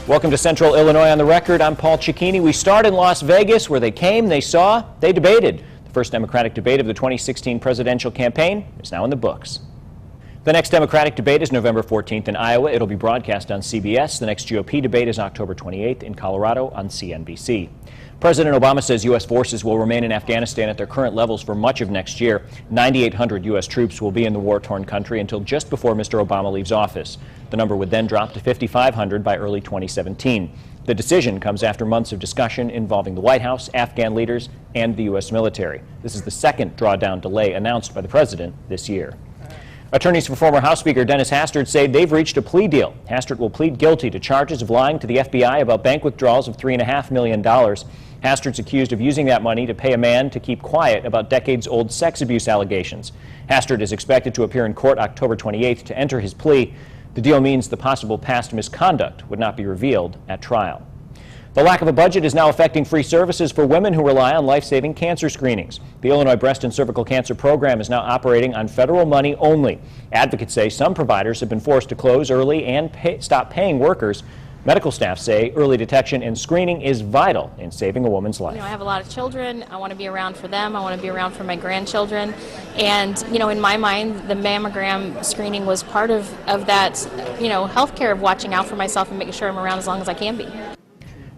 Welcome to Central Illinois on the Record. I'm Paul Cicchini. We start in Las Vegas, where they came, they saw, they debated. The first Democratic debate of the 2016 presidential campaign is now in the books. The next Democratic debate is November 14th in Iowa. It'll be broadcast on CBS. The next GOP debate is October 28th in Colorado on CNBC. President Obama says U.S. forces will remain in Afghanistan at their current levels for much of next year. 9,800 U.S. troops will be in the war-torn country until just before Mr. Obama leaves office. The number would then drop to 5,500 by early 2017. The decision comes after months of discussion involving the White House, Afghan leaders, and the U.S. military. This is the second drawdown delay announced by the president this year. Attorneys for former House Speaker Dennis Hastert say they've reached a plea deal. Hastert will plead guilty to charges of lying to the FBI about bank withdrawals of $3.5 million. Hastert's accused of using that money to pay a man to keep quiet about decades-old sex abuse allegations. Hastert is expected to appear in court October 28th to enter his plea. The deal means the possible past misconduct would not be revealed at trial. The lack of a budget is now affecting free services for women who rely on life-saving cancer screenings. The Illinois Breast and Cervical Cancer Program is now operating on federal money only. Advocates say some providers have been forced to close early and stop paying workers. Medical staff say early detection and screening is vital in saving a woman's life. I have a lot of children. I want to be around for them. I want to be around for my grandchildren. And, in my mind, the mammogram screening was part of that, health care of watching out for myself and making sure I'm around as long as I can be.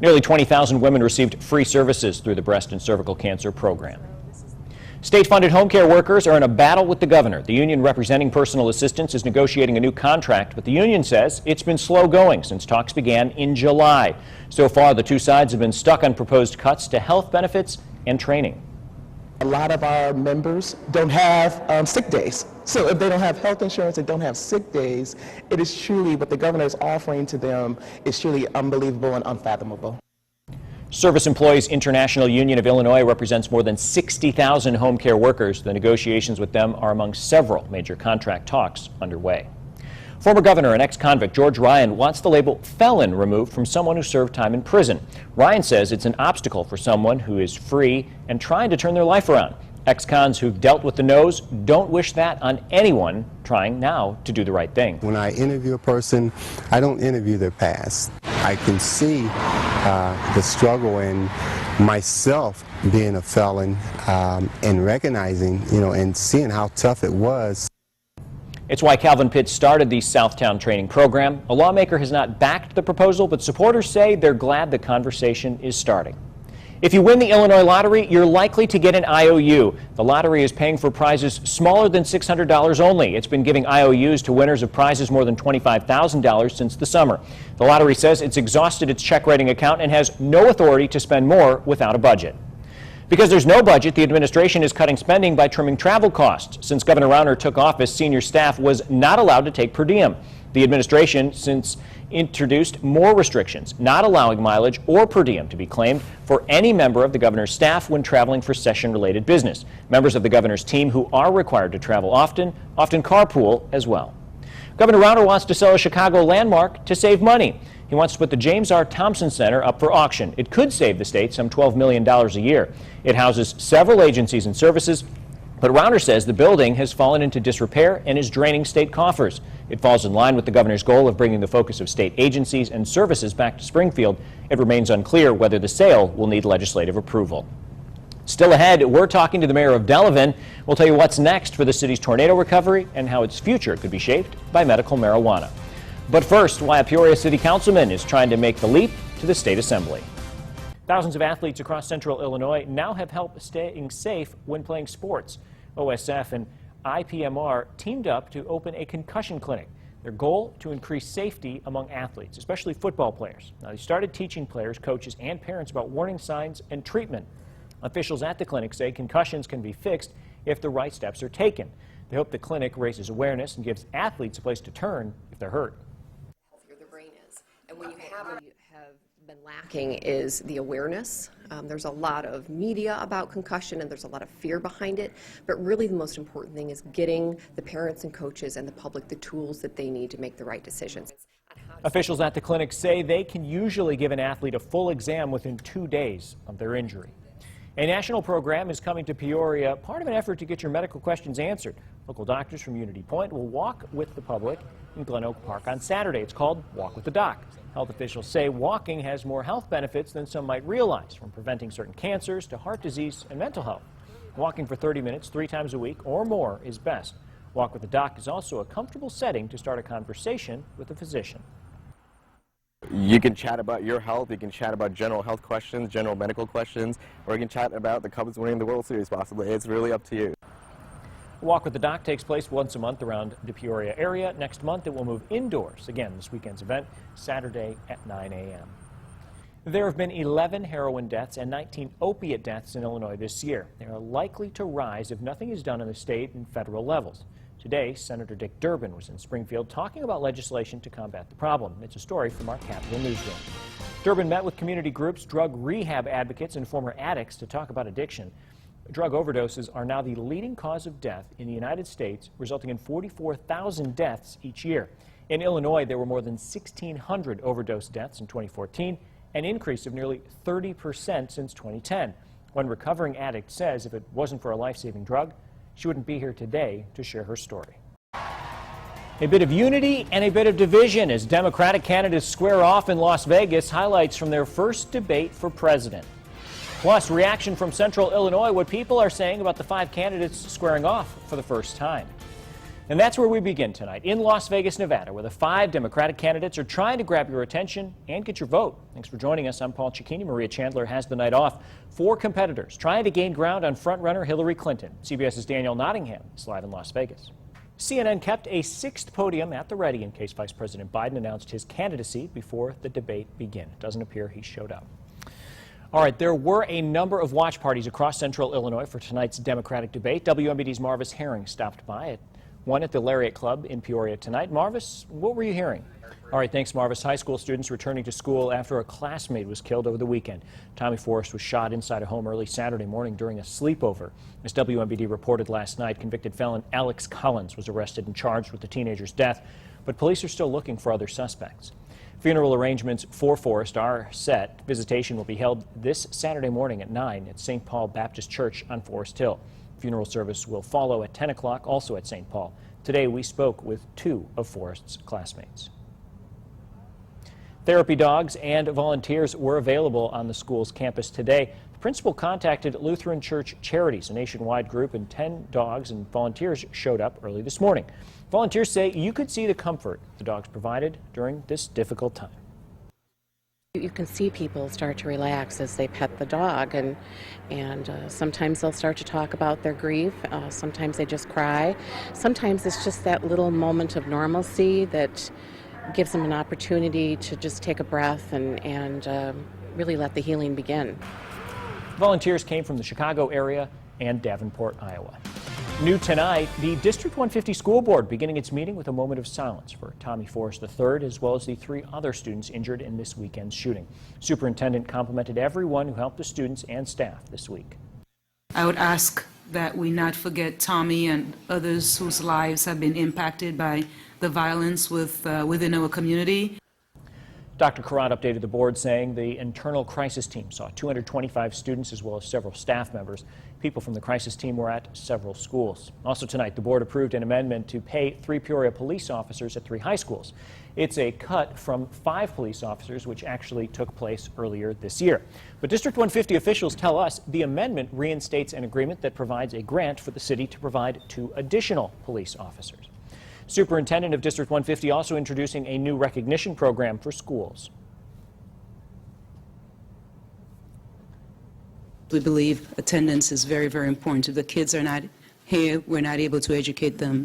Nearly 20,000 women received free services through the Breast and Cervical Cancer Program. State-funded home care workers are in a battle with the governor. The union representing personal assistants is negotiating a new contract, but the union says it's been slow going since talks began in July. So far, the two sides have been stuck on proposed cuts to health benefits and training. A lot of our members don't have sick days. So if they don't have health insurance and don't have sick days, it is truly what the governor is offering to them is truly unbelievable and unfathomable. Service Employees International Union of Illinois represents more than 60,000 home care workers. The negotiations with them are among several major contract talks underway. Former governor and ex-convict George Ryan wants the label felon removed from someone who served time in prison. Ryan says it's an obstacle for someone who is free and trying to turn their life around. Ex-cons who've dealt with the no's don't wish that on anyone trying now to do the right thing. When I interview a person, I don't interview their past. I can see the struggle in myself being a felon and recognizing, and seeing how tough it was. It's why Calvin Pitts started the Southtown training program. A lawmaker has not backed the proposal, but supporters say they're glad the conversation is starting. If you win the Illinois lottery, you're likely to get an IOU. The lottery is paying for prizes smaller than $600 only. It's been giving IOUs to winners of prizes more than $25,000 since the summer. The lottery says it's exhausted its check writing account and has no authority to spend more without a budget. Because there's no budget, the administration is cutting spending by trimming travel costs. Since Governor Rauner took office, senior staff was not allowed to take per diem. The administration since introduced more restrictions, not allowing mileage or per diem to be claimed for any member of the governor's staff when traveling for session-related business. Members of the governor's team who are required to travel often carpool as well. Governor Rauner wants to sell a Chicago landmark to save money. He wants to put the James R. Thompson Center up for auction. It could save the state some $12 million a year. It houses several agencies and services, but Rauner says the building has fallen into disrepair and is draining state coffers. It falls in line with the governor's goal of bringing the focus of state agencies and services back to Springfield. It remains unclear whether the sale will need legislative approval. Still ahead, we're talking to the mayor of Delavan. We'll tell you what's next for the city's tornado recovery and how its future could be shaped by medical marijuana. But first, why a Peoria city councilman is trying to make the leap to the state assembly. Thousands of athletes across central Illinois now have help staying safe when playing sports. OSF and IPMR teamed up to open a concussion clinic. Their goal, to increase safety among athletes, especially football players. Now, they started teaching players, coaches, and parents about warning signs and treatment. Officials at the clinic say concussions can be fixed if the right steps are taken. They hope the clinic raises awareness and gives athletes a place to turn if they're hurt. Healthier the brain is. And when you have been lacking is the awareness. There's a lot of media about concussion and there's a lot of fear behind it, but really the most important thing is getting the parents and coaches and the public the tools that they need to make the right decisions. Officials at the clinic say they can usually give an athlete a full exam within 2 days of their injury. A national program is coming to Peoria, part of an effort to get your medical questions answered. Local doctors from Unity Point will walk with the public in Glen Oak Park on Saturday. It's called Walk with the Doc. Health officials say walking has more health benefits than some might realize, from preventing certain cancers to heart disease and mental health. Walking for 30 minutes 3 times a week or more is best. Walk with the Doc is also a comfortable setting to start a conversation with a physician. You can chat about your health, you can chat about general health questions, general medical questions, or you can chat about the Cubs winning the World Series possibly. It's really up to you. Walk with the Doc takes place once a month around the Peoria area. Next month it will move indoors. Again, this weekend's event, Saturday at 9 a.m. There have been 11 heroin deaths and 19 opiate deaths in Illinois this year. They are likely to rise if nothing is done on the state and federal levels. Today, Senator Dick Durbin was in Springfield talking about legislation to combat the problem. It's a story from our Capitol newsroom. Durbin met with community groups, drug rehab advocates, and former addicts to talk about addiction. Drug overdoses are now the leading cause of death in the United States, resulting in 44,000 deaths each year. In Illinois, there were more than 1,600 overdose deaths in 2014, an increase of nearly 30% since 2010. One recovering addict says if it wasn't for a life-saving drug, she wouldn't be here today to share her story. A bit of unity and a bit of division as Democratic candidates square off in Las Vegas. Highlights from their first debate for president. Plus, reaction from Central Illinois, what people are saying about the 5 candidates squaring off for the first time. And that's where we begin tonight, in Las Vegas, Nevada, where the 5 Democratic candidates are trying to grab your attention and get your vote. Thanks for joining us. I'm Paul Cicchini. Maria Chandler has the night off. 4 competitors trying to gain ground on frontrunner Hillary Clinton. CBS's Danielle Nottingham is live in Las Vegas. CNN kept a 6th podium at the ready in case Vice President Biden announced his candidacy before the debate began. It doesn't appear he showed up. All right, there were a number of watch parties across Central Illinois for tonight's Democratic debate. WMBD's Marvis Herring stopped by at one at the Lariat Club in Peoria tonight. Marvis, what were you hearing? All right, thanks, Marvis. High school students returning to school after a classmate was killed over the weekend. Tommy Forrest was shot inside a home early Saturday morning during a sleepover. As WMBD reported last night, convicted felon Alex Collins was arrested and charged with the teenager's death, but police are still looking for other suspects. Funeral arrangements for Forrest are set. Visitation will be held this Saturday morning at 9 at St. Paul Baptist Church on Forest Hill. Funeral service will follow at 10 o'clock, also at St. Paul. Today, we spoke with 2 of Forrest's classmates. Therapy dogs and volunteers were available on the school's campus today. The principal contacted Lutheran Church Charities, a nationwide group, and 10 dogs and volunteers showed up early this morning. Volunteers say you could see the comfort the dogs provided during this difficult time. You can see people start to relax as they pet the dog, and sometimes they'll start to talk about their grief. Sometimes they just cry. Sometimes it's just that little moment of normalcy that gives them an opportunity to just take a breath and really let the healing begin. Volunteers came from the Chicago area and Davenport, Iowa. New tonight, the District 150 School Board beginning its meeting with a moment of silence for Tommy Forrest III, as well as the 3 other students injured in this weekend's shooting. Superintendent complimented everyone who helped the students and staff this week. I would ask that we not forget Tommy and others whose lives have been impacted by the violence within our community. Dr. Karat updated the board saying the internal crisis team saw 225 students as well as several staff members. People from the crisis team were at several schools. Also tonight, the board approved an amendment to pay 3 Peoria police officers at 3 high schools. It's a cut from 5 police officers, which actually took place earlier this year. But District 150 officials tell us the amendment reinstates an agreement that provides a grant for the city to provide 2 additional police officers. Superintendent of District 150 also introducing a new recognition program for schools. We believe attendance is very, very important. If the kids are not here, we're not able to educate them.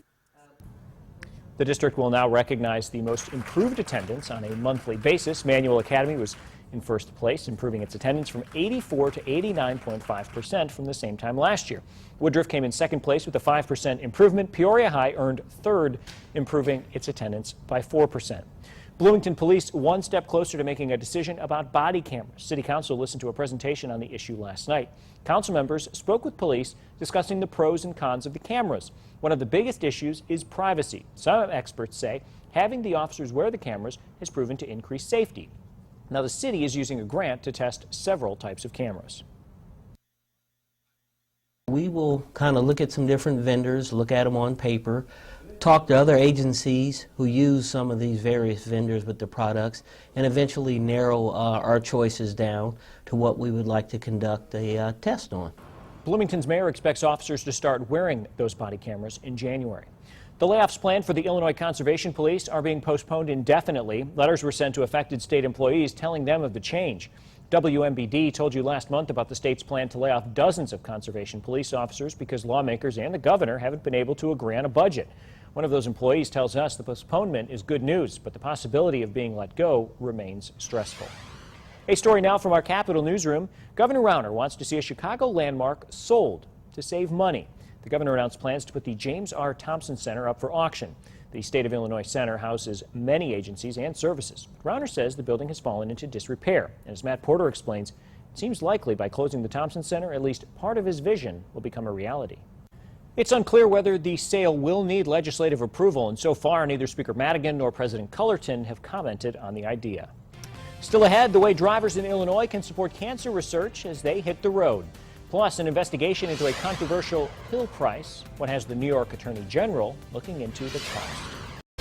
The district will now recognize the most improved attendance on a monthly basis. Manual Academy was in first place, improving its attendance from 84 to 89.5% from the same time last year. Woodruff came in second place with a 5% improvement. Peoria High earned third, improving its attendance by 4%. Bloomington Police one step closer to making a decision about body cameras. City Council listened to a presentation on the issue last night. Council members spoke with police discussing the pros and cons of the cameras. One of the biggest issues is privacy. Some experts say having the officers wear the cameras has proven to increase safety. Now, the city is using a grant to test several types of cameras. We will kind of look at some different vendors, look at them on paper, talk to other agencies who use some of these various vendors with the products, and eventually narrow our choices down to what we would like to conduct a test on. Bloomington's mayor expects officers to start wearing those body cameras in January. The layoffs planned for the Illinois Conservation Police are being postponed indefinitely. Letters were sent to affected state employees telling them of the change. WMBD told you last month about the state's plan to lay off dozens of conservation police officers because lawmakers and the governor haven't been able to agree on a budget. One of those employees tells us the postponement is good news, but the possibility of being let go remains stressful. A story now from our Capitol newsroom. Governor Rauner wants to see a Chicago landmark sold to save money. The governor announced plans to put the James R. Thompson Center up for auction. The State of Illinois Center houses many agencies and services. Rauner says the building has fallen into disrepair. And as Matt Porter explains, it seems likely by closing the Thompson Center, at least part of his vision will become a reality. It's unclear whether the sale will need legislative approval, and so far neither Speaker Madigan nor President Cullerton have commented on the idea. Still ahead, the way drivers in Illinois can support cancer research as they hit the road. Plus, an investigation into a controversial pill price. What has the New York Attorney General looking into the cost?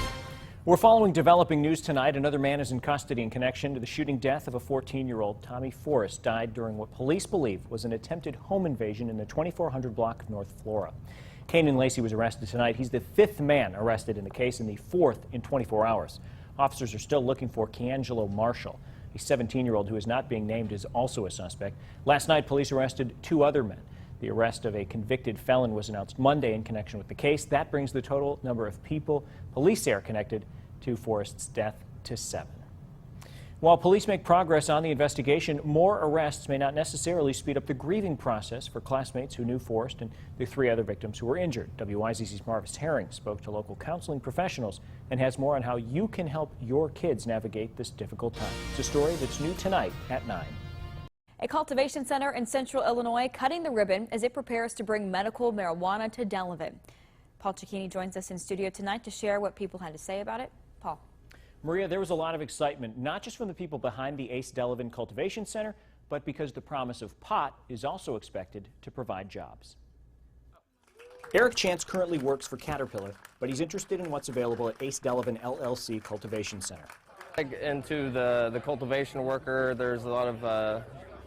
We're following developing news tonight. Another man is in custody in connection to the shooting death of a 14-year-old. Tommy Forrest died during what police believe was an attempted home invasion in the 2400 block of North Flora. Kanan Lacey was arrested tonight. He's the fifth man arrested in the case and the fourth in 24 hours. Officers are still looking for Keangelo Marshall. A 17-year-old who is not being named is also a suspect. Last night, police arrested two other men. The arrest of a convicted felon was announced Monday in connection with the case. That brings the total number of people police say are connected to Forrest's death to 7. While police make progress on the investigation, more arrests may not necessarily speed up the grieving process for classmates who knew Forrest and the 3 other victims who were injured. WYZC's Marvis Herring spoke to local counseling professionals and has more on how you can help your kids navigate this difficult time. It's a story that's new tonight at 9. A cultivation center in central Illinois cutting the ribbon as it prepares to bring medical marijuana to Delavan. Paul Cicchini joins us in studio tonight to share what people had to say about it. Paul. Maria, there was a lot of excitement, not just from the people behind the Ace Delavan Cultivation Center, but because the promise of pot is also expected to provide jobs. Eric Chance currently works for Caterpillar, but he's interested in what's available at Ace Delavan LLC Cultivation Center. Into the cultivation worker, there's a lot of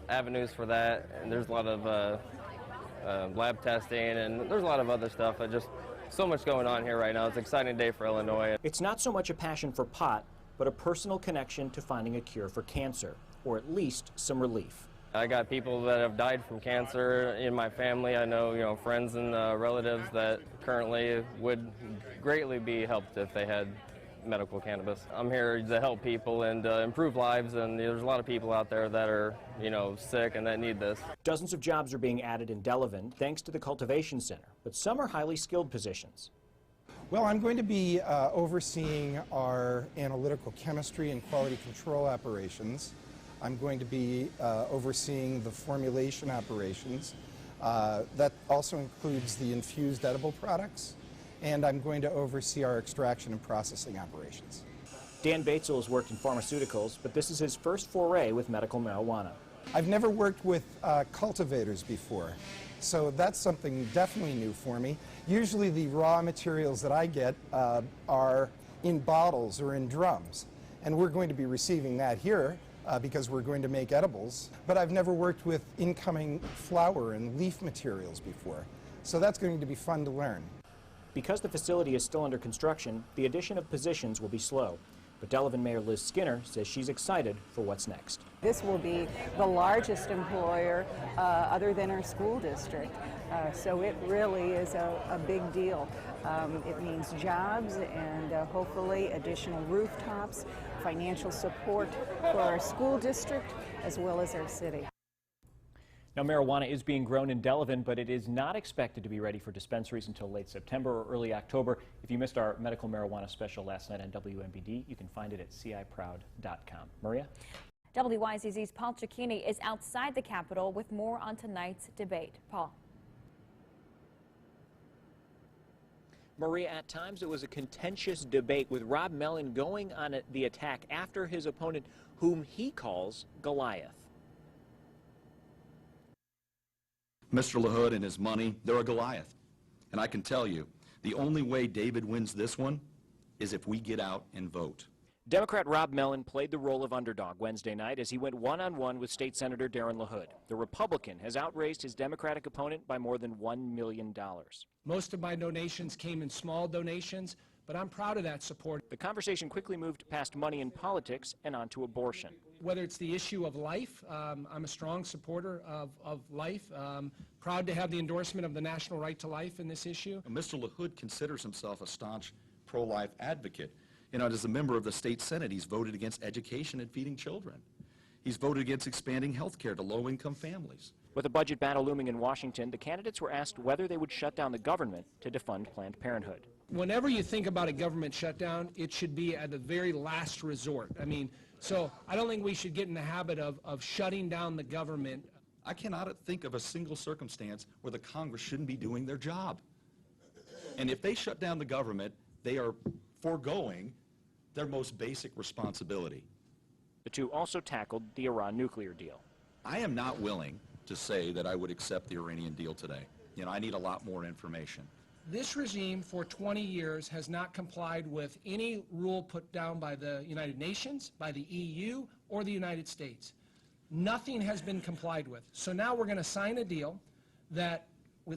avenues for that, and there's a lot of lab testing, and there's a lot of other stuff. So much going on here right now. It's an exciting day for Illinois. It's not so much a passion for pot, but a personal connection to finding a cure for cancer, or at least some relief. I got people that have died from cancer in my family. I know, friends and relatives that currently would greatly be helped if they had medical cannabis. I'm here to help people and improve lives, and there's a lot of people out there that are, sick and that need this. Dozens of jobs are being added in Delavan thanks to the Cultivation Center, but some are highly skilled positions. Well, I'm going to be overseeing our analytical chemistry and quality control operations. I'm going to be overseeing the formulation operations. That also includes the infused edible products. And I'm going to oversee our extraction and processing operations. Dan Batesel has worked in pharmaceuticals, but this is his first foray with medical marijuana. I've never worked with cultivators before, so that's something definitely new for me. Usually the raw materials that I get are in bottles or in drums, and we're going to be receiving that here because we're going to make edibles. But I've never worked with incoming flower and leaf materials before, so that's going to be fun to learn. Because the facility is still under construction, the addition of positions will be slow. But Delavan Mayor Liz Skinner says she's excited for what's next. This will be the largest employer other than our school district. So it really is a big deal. It means jobs and hopefully additional rooftops, financial support for our school district as well as our city. Now, marijuana is being grown in Delavan, but it is not expected to be ready for dispensaries until late September or early October. If you missed our medical marijuana special last night on WMBD, you can find it at ciproud.com. Maria? WYZZ's Paul Cicchini is outside the Capitol with more on tonight's debate. Paul. Maria, at times it was a contentious debate with Rob Mellon going on the attack after his opponent, whom he calls Goliath. Mr. LaHood and his money, they're a Goliath. And I can tell you, the only way David wins this one is if we get out and vote. Democrat Rob Mellon played the role of underdog Wednesday night as he went one-on-one with State Senator Darren LaHood. The Republican has outraised his Democratic opponent by more than $1 million. Most of my donations came in small donations, but I'm proud of that support. The conversation quickly moved past money and politics and onto abortion. Whether it's the issue of life, I'm a strong supporter of life. Proud to have the endorsement of the national right to life in this issue. Mr. LaHood considers himself a staunch pro-life advocate. You know, as a member of the state Senate, he's voted against education and feeding children. He's voted against expanding health care to low-income families. With a budget battle looming in Washington, the candidates were asked whether they would shut down the government to defund Planned Parenthood. Whenever you think about a government shutdown, it should be at the very last resort. I mean, so I don't think we should get in the habit of shutting down the government. I cannot think of a single circumstance where the Congress shouldn't be doing their job. And if they shut down the government, they are foregoing their most basic responsibility. The two also tackled the Iran nuclear deal. I am not willing to say that I would accept the Iranian deal today. You know, I need a lot more information. This regime for 20 years has not complied with any rule put down by the United Nations, by the EU, or the United States. Nothing has been complied with. So now we're going to sign a deal that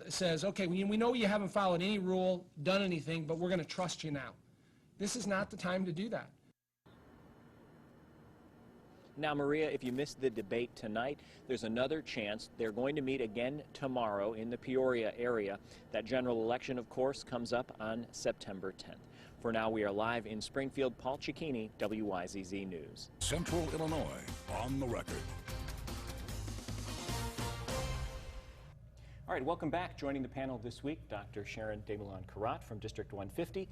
says, okay, we know you haven't followed any rule, done anything, but we're going to trust you now. This is not the time to do that. Now, Maria, if you missed the debate tonight, there's another chance. They're going to meet again tomorrow in the Peoria area. That general election, of course, comes up on September 10th. For now, we are live in Springfield. Paul Cicchini, WYZZ News. Central Illinois on the record. All right, welcome back. Joining the panel this week, Dr. Sharon DeMoulin-Carrat from District 150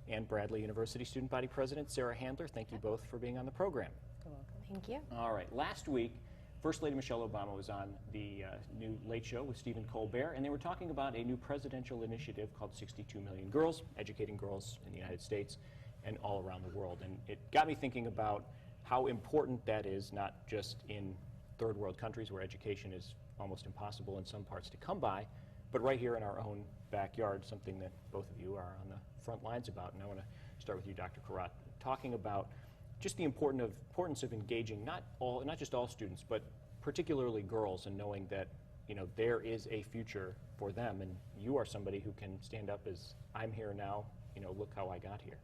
and Bradley University Student Body President Sarah Handler. Thank you both for being on the program. You're welcome. Thank you. All right, last week, First Lady Michelle Obama was on the new Late Show with Stephen Colbert, and they were talking about a new presidential initiative called 62 Million Girls, educating girls in the United States and all around the world. And it got me thinking about how important that is, not just in third world countries where education is almost impossible in some parts to come by, but right here in our own backyard, something that both of you are on the front lines about. And I want to start with you, Dr. Carrat, talking about just the importance of engaging not just all students, but particularly girls, and knowing that, you know, there is a future for them, and you are somebody who can stand up as, I'm here now, you know, look how I got here.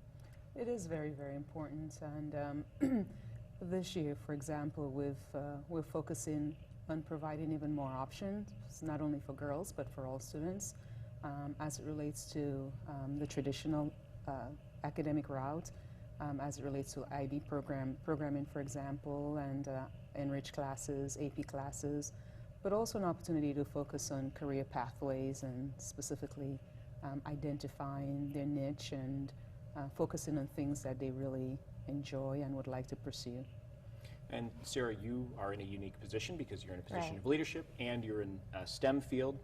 It is very, very important, and this year, for example, we're focusing on providing even more options, not only for girls, but for all students, as it relates to the traditional academic route, as it relates to IB programming, for example, and enriched classes, AP classes, but also an opportunity to focus on career pathways and specifically identifying their niche and focusing on things that they really enjoy and would like to pursue. And Sarah, you are in a unique position because you're in a position Right. of leadership and you're in a STEM field,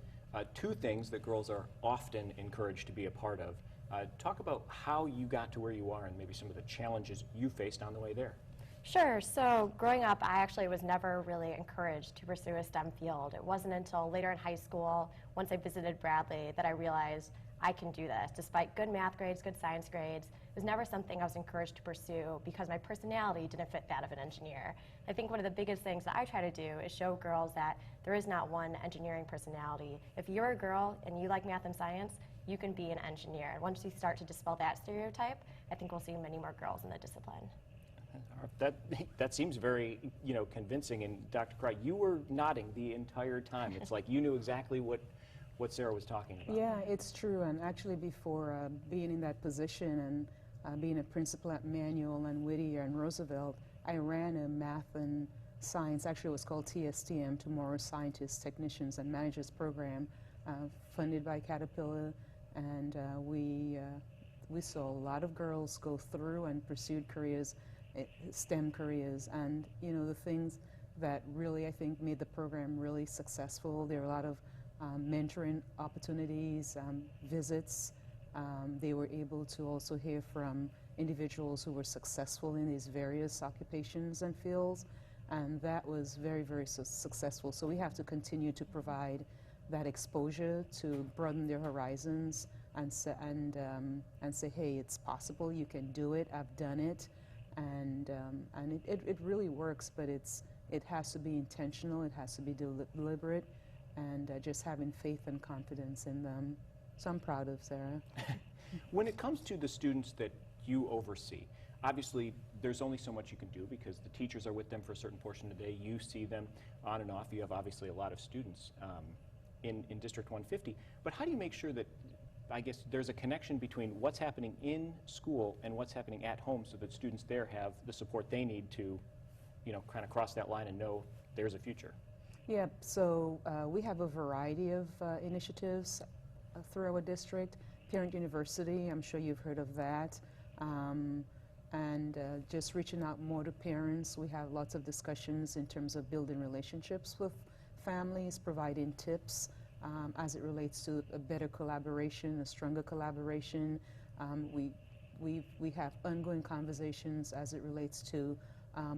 two things that girls are often encouraged to be a part of. Talk about how you got to where you are and maybe some of the challenges you faced on the way there. Sure. So growing up, I actually was never really encouraged to pursue a STEM field. It wasn't until later in high school, once I visited Bradley, that I realized I can do this. Despite good math grades, good science grades, it was never something I was encouraged to pursue because my personality didn't fit that of an engineer. I think one of the biggest things that I try to do is show girls that there is not one engineering personality. If you're a girl and you like math and science, you can be an engineer. And once we start to dispel that stereotype, I think we'll see many more girls in the discipline. That seems very, you know, convincing. And Dr. Carrat, you were nodding the entire time. It's like you knew exactly what Sarah was talking about. Yeah, it's true. And actually, before being in that position and being a principal at Manual and Whittier and Roosevelt, I ran a math and science. Actually, it was called TSTM, Tomorrow's Scientists, Technicians, and Managers program, funded by Caterpillar. And we saw a lot of girls go through and pursued careers, STEM careers. And you know, the things that really I think made the program really successful. There were a lot of mentoring opportunities, visits. They were able to also hear from individuals who were successful in these various occupations and fields, and that was very, very successful. So we have to continue to provide that exposure to broaden their horizons and say, hey, it's possible, you can do it, I've done it, and it really works, but it has to be intentional, it has to be deliberate, and just having faith and confidence in them. So I'm proud of Sarah. When it comes to the students that you oversee, obviously there's only so much you can do because the teachers are with them for a certain portion of the day. You see them on and off. You have obviously a lot of students in District 150. But how do you make sure that, I guess, there's a connection between what's happening in school and what's happening at home so that students there have the support they need to, you know, kind of cross that line and know there's a future? Yeah, so we have a variety of initiatives through our district. Parent University, I'm sure you've heard of that. And just reaching out more to parents. We have lots of discussions in terms of building relationships with families, providing tips as it relates to a better collaboration, a stronger collaboration. We have ongoing conversations as it relates to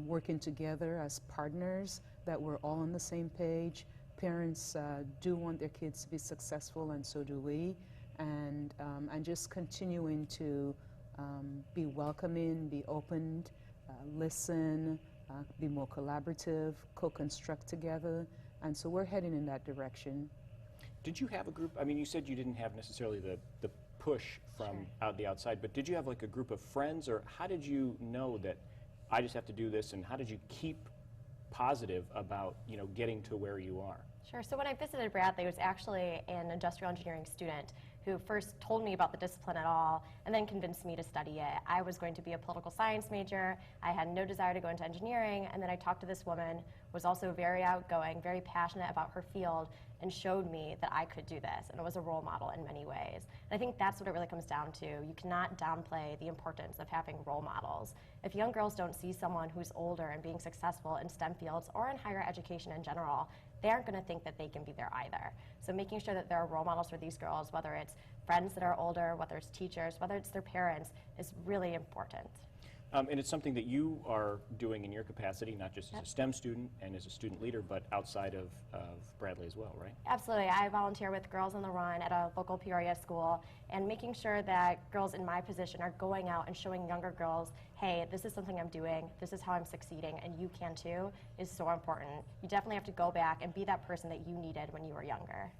working together as partners, that we're all on the same page. Parents do want their kids to be successful, and so do we. And just continuing to be welcoming, be open, listen, be more collaborative, co-construct together. And so we're heading in that direction. Did you have a group? I mean, you said you didn't have necessarily the push from the outside, but did you have like a group of friends, or how did you know that I just have to do this, and how did you keep positive about, you know, getting to where you are? Sure. So when I visited Bradley, it was actually an industrial engineering student who first told me about the discipline at all and then convinced me to study it. I was going to be a political science major. I had no desire to go into engineering, and then I talked to this woman who was also very outgoing, very passionate about her field, and showed me that I could do this, and it was a role model in many ways. And I think that's what it really comes down to. You cannot downplay the importance of having role models. If young girls don't see someone who's older and being successful in STEM fields or in higher education in general, they aren't going to think that they can be there either. So making sure that there are role models for these girls, whether it's friends that are older, whether it's teachers, whether it's their parents, is really important. And it's something that you are doing in your capacity, not just as a STEM student and as a student leader, but outside of Bradley as well, right? Absolutely. I volunteer with Girls on the Run at a local Peoria school, and making sure that girls in my position are going out and showing younger girls, hey, this is something I'm doing, this is how I'm succeeding, and you can too, is so important. You definitely have to go back and be that person that you needed when you were younger.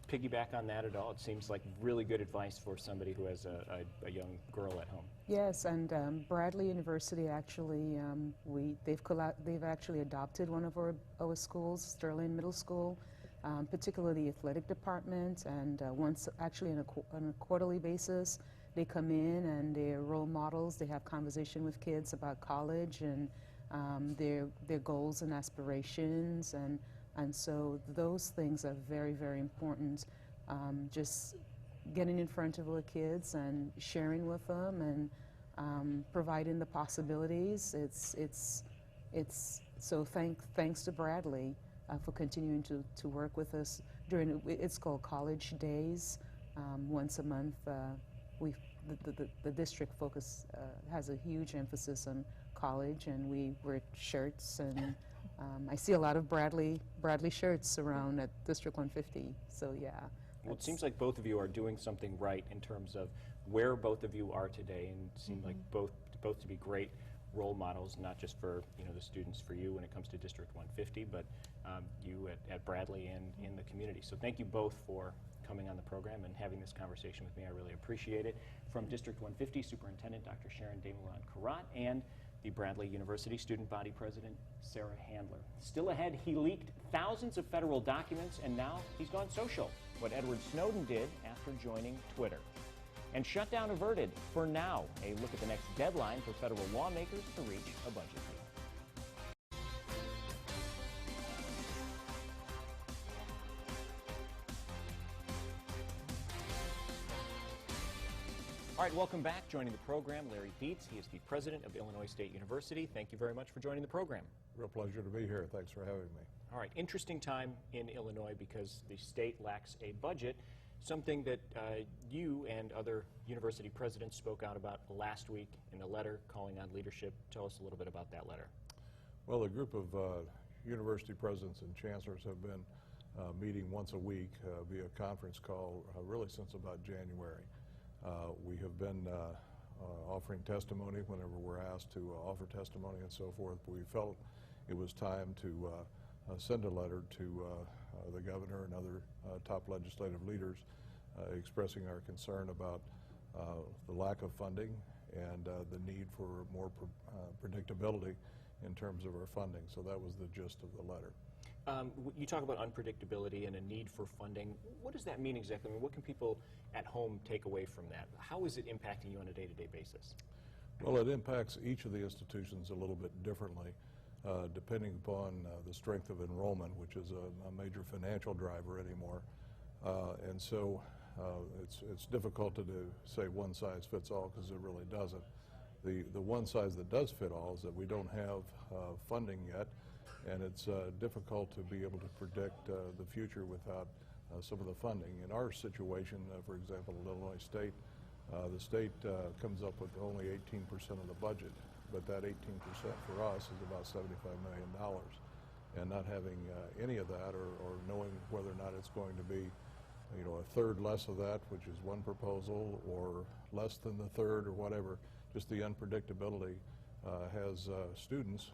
Piggyback on that at all? It seems like really good advice for somebody who has a young girl at home. Yes, and Bradley University actually, they've actually adopted one of our schools, Sterling Middle School, particularly the athletic department, and once actually on a quarterly basis, they come in and they're role models. They have conversation with kids about college and their goals and aspirations, and so those things are very, very important. Just getting in front of our kids and sharing with them and providing the possibilities. So thanks to Bradley for continuing to work with us during, it's called College Days. Once a month, the district has a huge emphasis on college, and we wear shirts, and I see a lot of Bradley shirts around at District 150, so yeah. Well, it seems like both of you are doing something right in terms of where both of you are today, and seem like both to be great role models, not just for, you know, the students, for you when it comes to District 150, but you at Bradley and in the community. So thank you both for coming on the program and having this conversation with me. I really appreciate it. From District 150, Superintendent Dr. Sharon DeMoulin-Carrot and the Bradley University Student Body President, Sarah Handler. Still ahead, he leaked thousands of federal documents, and now he's gone social, what Edward Snowden did after joining Twitter. And shutdown averted for now. A look at the next deadline for federal lawmakers to reach a budget deal. All right, welcome back. Joining the program, Larry Dietz. He is the president of Illinois State University. Thank you very much for joining the program. Real pleasure to be here. Thanks for having me. All right, interesting time in Illinois because the state lacks a budget, something that you and other university presidents spoke out about last week in a letter calling on leadership. Tell us a little bit about that letter. Well, a group of university presidents and chancellors have been meeting once a week via conference call really since about January. We have been offering testimony whenever we're asked to offer testimony and so forth. But we felt it was time to send a letter to the governor and other top legislative leaders expressing our concern about the lack of funding and the need for more predictability in terms of our funding. So that was the gist of the letter. You talk about unpredictability and a need for funding. What does that mean exactly? I mean, what can people at home take away from that? How is it impacting you on a day-to-day basis? Well, it impacts each of the institutions a little bit differently, depending upon the strength of enrollment, which is a major financial driver anymore. And so it's difficult to say one size fits all, because it really doesn't. The one size that does fit all is that we don't have funding yet, and it's difficult to be able to predict the future without some of the funding. In our situation, for example, at Illinois State, the state comes up with only 18% of the budget, but that 18% for us is about $75 million. And not having any of that, or knowing whether or not it's going to be, you know, a third less of that, which is one proposal, or less than the third, or whatever, just the unpredictability has students,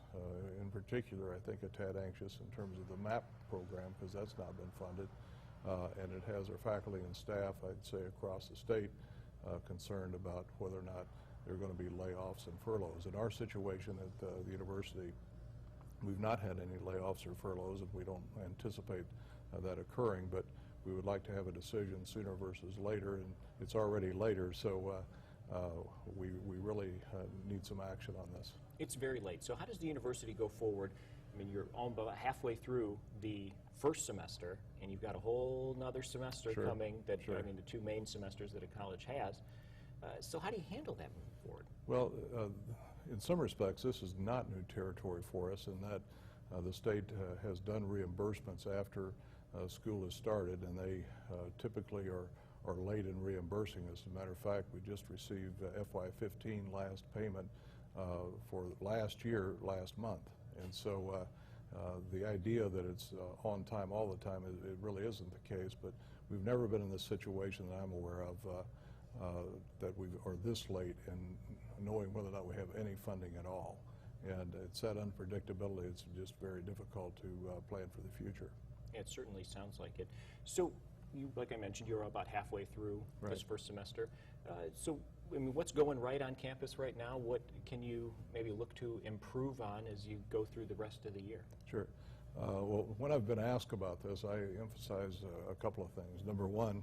in particular, I think, a tad anxious in terms of the MAP program, because that's not been funded, and it has our faculty and staff, I'd say, across the state concerned about whether or not there are going to be layoffs and furloughs. In our situation at the university, we've not had any layoffs or furloughs, and we don't anticipate that occurring, but we would like to have a decision sooner versus later, and it's already later, so we really need some action on this. It's very late. So how does the university go forward? I mean, you're about halfway through the first semester, and you've got a whole nother semester coming that, I mean, the two main semesters that a college has. So how do you handle that moving forward? Well, in some respects, this is not new territory for us, in that the state has done reimbursements after school has started, and they typically are late in reimbursing us. As a matter of fact, we just received FY15 last payment for last year, last month. And so the idea that it's on time all the time, it really isn't the case, but we've never been in this situation that I'm aware of that we are this late in knowing whether or not we have any funding at all. And it's that unpredictability, it's just very difficult to plan for the future. It certainly sounds like it. So, you, like I mentioned, you're about halfway through this first semester. So, I mean, what's going right on campus right now? What can you maybe look to improve on as you go through the rest of the year? Sure. Well, when I've been asked about this, I emphasize a couple of things. Number one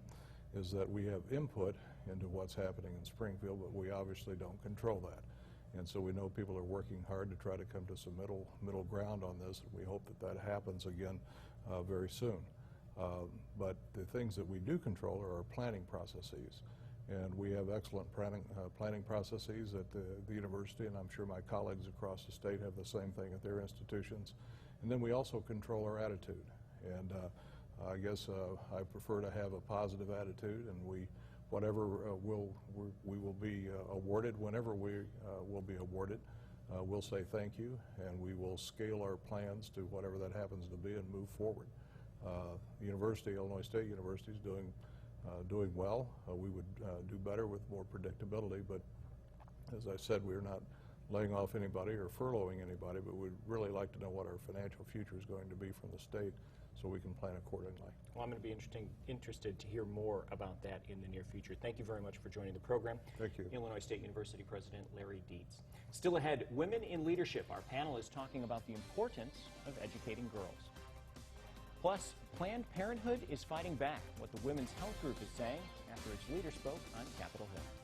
is that we have input into what's happening in Springfield, but we obviously don't control that. And so we know people are working hard to try to come to some middle ground on this, and we hope that that happens again very soon. But the things that we do control are our planning processes. And we have excellent planning processes at the university, and I'm sure my colleagues across the state have the same thing at their institutions. And then we also control our attitude. And I guess I prefer to have a positive attitude, and whatever we will be awarded, whenever we will be awarded, we'll say thank you, and we will scale our plans to whatever that happens to be and move forward. The university, Illinois State University, is doing well. We would do better with more predictability, but as I said, we're not laying off anybody or furloughing anybody, but we'd really like to know what our financial future is going to be from the state so we can plan accordingly. Well, I'm going to be interested to hear more about that in the near future. Thank you very much for joining the program. Thank you. Illinois State University President Larry Dietz. Still ahead, Women in Leadership. Our panel is talking about the importance of educating girls. Plus, Planned Parenthood is fighting back, what the Women's Health Group is saying after its leader spoke on Capitol Hill.